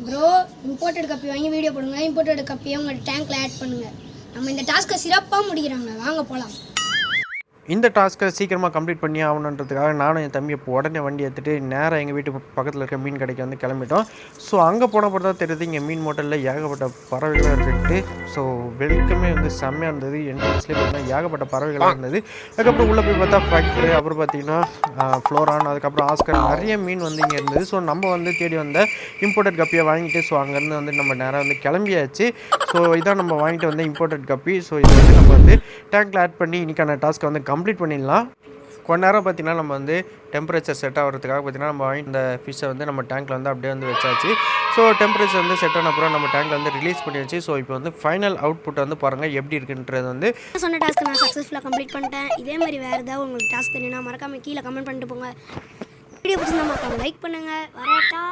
Bro imported கப்பி வாங்கி video போடுங்க. இம்போர்ட்டட் கப்பியை உங்கள் டேங்க்கில் ஆட் பண்ணுங்கள். நம்ம இந்த டாஸ்க்கை சிறப்பாக முடிக்கிறாங்க. வாங்க போகலாம். இந்த டாஸ்க்கை சீக்கிரமாக கம்ப்ளீட் பண்ணி ஆகணுன்றதுக்காக நானும் என் தம்பி இப்போ உடனே வண்டி எடுத்துகிட்டு நேராக எங்கள் வீட்டு பக்கத்தில் இருக்க மீன் கடைக்கு வந்து கிளம்பிட்டோம். ஸோ அங்கே போன போது தான் தெரியுது இங்கே மீன் மோட்டலில் ஏகப்பட்ட பறவைகளாக இருக்குன்ட்டு. ஸோ வெல்கமே வந்து செம்மையாக இருந்தது. என்ட்ரன்ஸ்லேயே பார்த்தீங்கன்னா ஏகப்பட்ட பறவைகளாக இருந்தது. அதுக்கப்புறம் உள்ளே போய் பார்த்தா ஃபைட்ரு, அப்புறம் பார்த்தீங்கன்னா ஃப்ளோரான், அதுக்கப்புறம் ஆஸ்கர், நிறைய மீன் வந்து இங்கே இருந்தது. ஸோ நம்ம வந்து தேடி வந்த இம்போர்ட்டட் கப்பியை வாங்கிட்டு ஸோ அங்கேருந்து வந்து நம்ம நேராக வந்து கிளம்பியாச்சு. ஸோ இதான் நம்ம வாங்கிட்டு வந்த இம்போர்ட்டட் கப்பி. ஸோ இதை வந்து நம்ம வந்து டேங்க்கில் ஆட் பண்ணி இன்றைக்கான டாஸ்க்கை வந்து கம்ப்ளீட் பண்ணிடலாம். கொஞ்ச நேரம் பார்த்தீங்கன்னா நம்ம வந்து டெம்பரேச்சர் செட் ஆகிறதுக்காக பார்த்தீங்கன்னா நம்ம வாங்கி இந்த ஃபிஷ்ஷை வந்து நம்ம டேங்க்கில் வந்து அப்படியே வந்து வச்சாச்சு. ஸோ டெம்பரேச்சர் வந்து செட் ஆன அப்புறம் நம்ம டேங்க்கில் வந்து ரிலீஸ் பண்ணியாச்சு. ஸோ இப்போ வந்து ஃபைனல் அவுட்புட் வந்து பாருங்கள் எப்படி இருக்குன்றது வந்து சொன்ன டாஸ்க்கு நான் சக்ஸஸ்ஃபுல்லாக கம்ப்ளீட் பண்ணிட்டேன். இதே மாதிரி வேறு ஏதாவது உங்களுக்கு டாஸ்க் தெரியும்னா மறக்காமல் கீழே கமெண்ட் பண்ணிட்டு போங்க. வீடியோ பிடிச்சிருந்தா மறக்காம லைக் பண்ணுங்கள். வரட்டா.